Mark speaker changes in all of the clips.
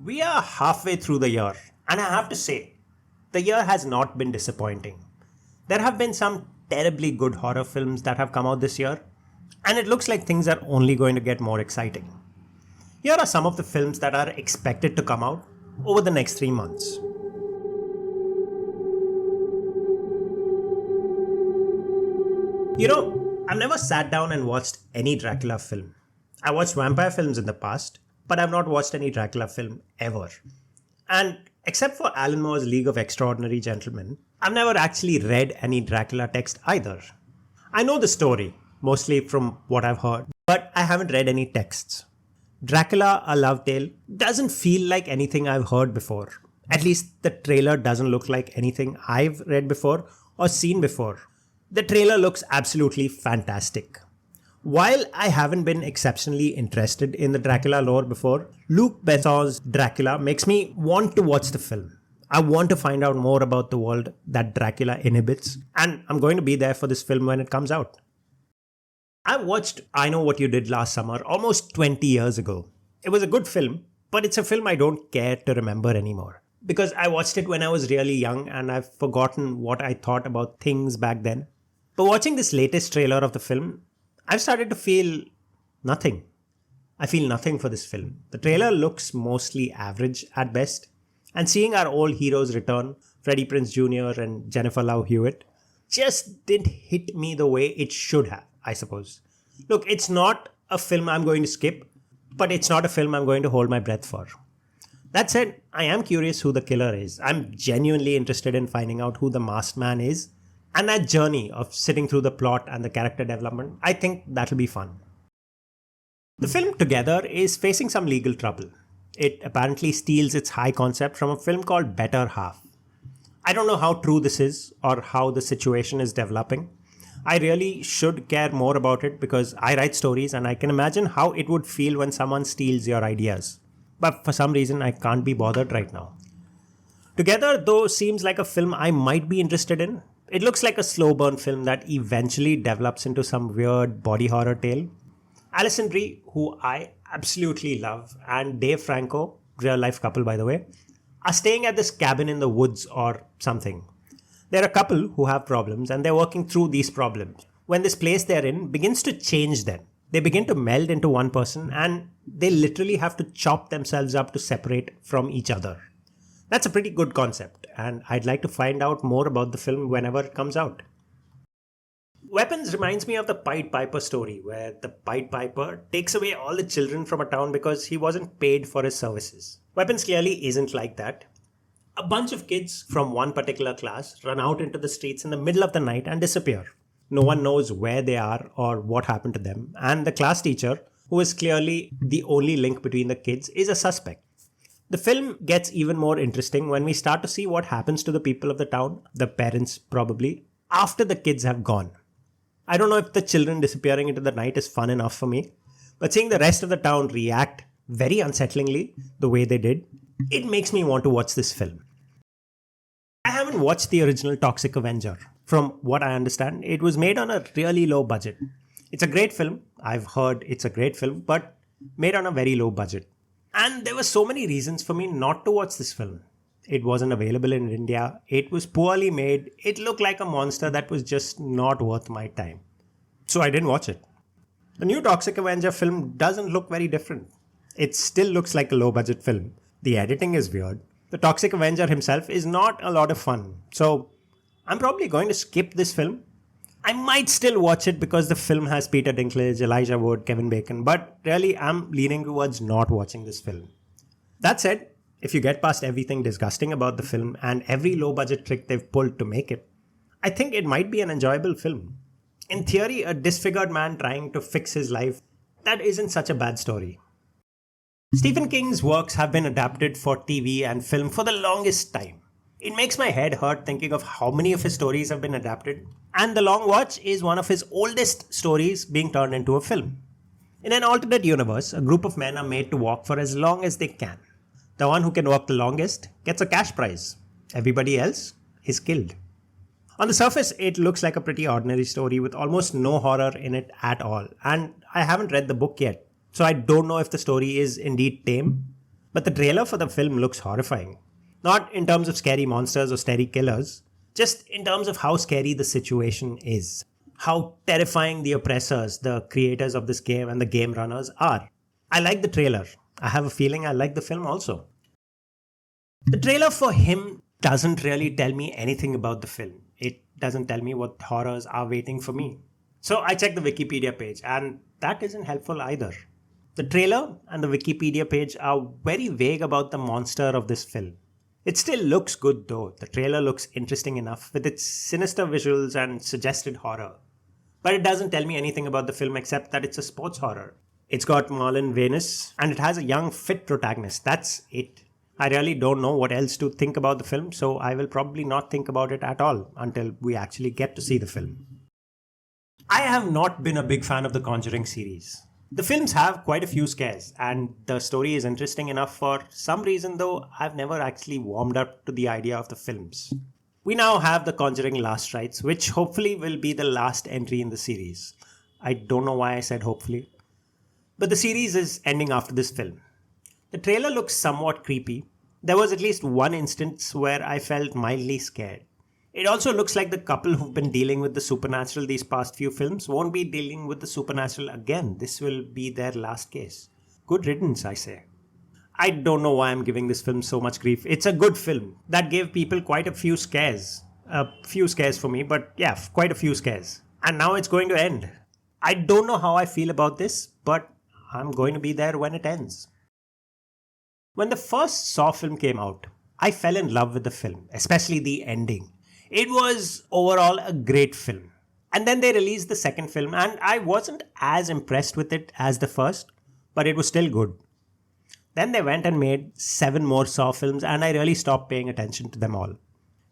Speaker 1: We are halfway through the year, and I have to say, the year has not been disappointing. There have been some terribly good horror films that have come out this year, and it looks like things are only going to get more exciting. Here are some of the films that are expected to come out over the next 3 months. I've never sat down and watched any Dracula film. I watched vampire films in the past, but I've not watched any Dracula film ever. And except for Alan Moore's League of Extraordinary Gentlemen, I've never actually read any Dracula text either. I know the story, mostly from what I've heard, but I haven't read any texts. Dracula, A Love Tale doesn't feel like anything I've heard before. At least the trailer doesn't look like anything I've read before or seen before. The trailer looks absolutely fantastic. While I haven't been exceptionally interested in the Dracula lore before, Luc Besson's Dracula makes me want to watch the film. I want to find out more about the world that Dracula inhabits, and I'm going to be there for this film when it comes out. I watched I Know What You Did Last Summer almost 20 years ago. It was a good film, but it's a film I don't care to remember anymore. Because I watched it when I was really young and I've forgotten what I thought about things back then. But watching this latest trailer of the film, I've started to feel nothing. I feel nothing for this film. The trailer looks mostly average at best, and seeing our old heroes return, Freddie Prinze Jr. and Jennifer Love Hewitt, just didn't hit me the way it should have, I suppose. Look, it's not a film I'm going to skip, but it's not a film I'm going to hold my breath for. That said, I am curious who the killer is. I'm genuinely interested in finding out who the masked man is. And that journey of sitting through the plot and the character development, I think that'll be fun. The film Together is facing some legal trouble. It apparently steals its high concept from a film called Better Half. I don't know how true this is or how the situation is developing. I really should care more about it because I write stories and I can imagine how it would feel when someone steals your ideas. But for some reason, I can't be bothered right now. Together, though, seems like a film I might be interested in. It looks like a slow burn film that eventually develops into some weird body horror tale. Alison Brie, who I absolutely love, and Dave Franco, real life couple by the way, are staying at this cabin in the woods or something. They're a couple who have problems and they're working through these problems. When this place they're in begins to change them, they begin to meld into one person and they literally have to chop themselves up to separate from each other. That's a pretty good concept, and I'd like to find out more about the film whenever it comes out. Weapons reminds me of the Pied Piper story, where the Pied Piper takes away all the children from a town because he wasn't paid for his services. Weapons clearly isn't like that. A bunch of kids from one particular class run out into the streets in the middle of the night and disappear. No one knows where they are or what happened to them, and the class teacher, who is clearly the only link between the kids, is a suspect. The film gets even more interesting when we start to see what happens to the people of the town, the parents probably, after the kids have gone. I don't know if the children disappearing into the night is fun enough for me, but seeing the rest of the town react very unsettlingly the way they did, it makes me want to watch this film. I haven't watched the original Toxic Avenger. From what I understand, it was made on a really low budget. It's a great film. I've heard it's a great film, but made on a very low budget. And there were so many reasons for me not to watch this film. It wasn't available in India. It was poorly made. It looked like a monster that was just not worth my time. So I didn't watch it. The new Toxic Avenger film doesn't look very different. It still looks like a low budget film. The editing is weird. The Toxic Avenger himself is not a lot of fun. So I'm probably going to skip this film. I might still watch it because the film has Peter Dinklage, Elijah Wood, Kevin Bacon, but really I'm leaning towards not watching this film. That said, if you get past everything disgusting about the film and every low budget trick they've pulled to make it, I think it might be an enjoyable film. In theory, a disfigured man trying to fix his life, that isn't such a bad story. Stephen King's works have been adapted for TV and film for the longest time. It makes my head hurt thinking of how many of his stories have been adapted, and The Long Watch is one of his oldest stories being turned into a film. In an alternate universe, a group of men are made to walk for as long as they can. The one who can walk the longest gets a cash prize. Everybody else is killed. On the surface, it looks like a pretty ordinary story with almost no horror in it at all, and I haven't read the book yet, so I don't know if the story is indeed tame. But the trailer for the film looks horrifying. Not in terms of scary monsters or scary killers, just in terms of how scary the situation is. How terrifying the oppressors, the creators of this game, and the game runners are. I like the trailer. I have a feeling I like the film also. The trailer for Him doesn't really tell me anything about the film. It doesn't tell me what horrors are waiting for me. So I checked the Wikipedia page, and that isn't helpful either. The trailer and the Wikipedia page are very vague about the monster of this film. It still looks good though. The trailer looks interesting enough with its sinister visuals and suggested horror. But it doesn't tell me anything about the film except that it's a sports horror. It's got Marlon Wayans and it has a young, fit protagonist. That's it. I really don't know what else to think about the film, so I will probably not think about it at all until we actually get to see the film. I have not been a big fan of the Conjuring series. The films have quite a few scares, and the story is interesting enough for some reason, though I've never actually warmed up to the idea of the films. We now have The Conjuring Last Rites, which hopefully will be the last entry in the series. I don't know why I said hopefully. But the series is ending after this film. The trailer looks somewhat creepy. There was at least one instance where I felt mildly scared. It also looks like the couple who've been dealing with the supernatural these past few films won't be dealing with the supernatural again. This will be their last case. Good riddance, I say. I don't know why I'm giving this film so much grief. It's a good film that gave people quite a few scares. A few scares for me, but yeah, quite a few scares. And now it's going to end. I don't know how I feel about this, but I'm going to be there when it ends. When the first Saw film came out, I fell in love with the film, especially the ending. It was overall a great film. And then they released the second film, and I wasn't as impressed with it as the first, but it was still good. Then they went and made 7 more Saw films, and I really stopped paying attention to them all.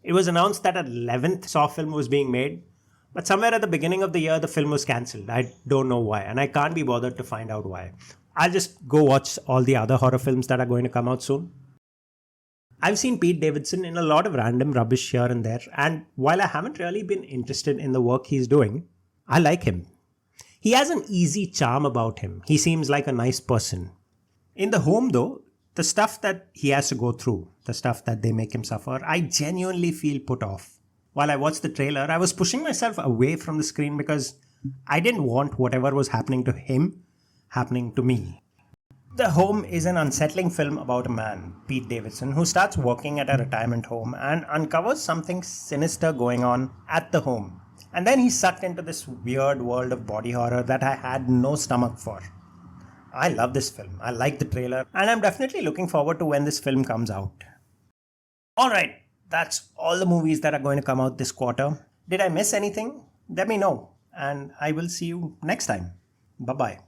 Speaker 1: It was announced that an 11th Saw film was being made, but somewhere at the beginning of the year, the film was cancelled. I don't know why, and I can't be bothered to find out why. I'll just go watch all the other horror films that are going to come out soon. I've seen Pete Davidson in a lot of random rubbish here and there, and while I haven't really been interested in the work he's doing, I like him. He has an easy charm about him. He seems like a nice person. In The Home, though, the stuff that he has to go through, the stuff that they make him suffer, I genuinely feel put off. While I watched the trailer, I was pushing myself away from the screen because I didn't want whatever was happening to him happening to me. The Home is an unsettling film about a man, Pete Davidson, who starts working at a retirement home and uncovers something sinister going on at the home. And then he's sucked into this weird world of body horror that I had no stomach for. I love this film. I like the trailer, and I'm definitely looking forward to when this film comes out. Alright, that's all the movies that are going to come out this quarter. Did I miss anything? Let me know, and I will see you next time. Bye-bye.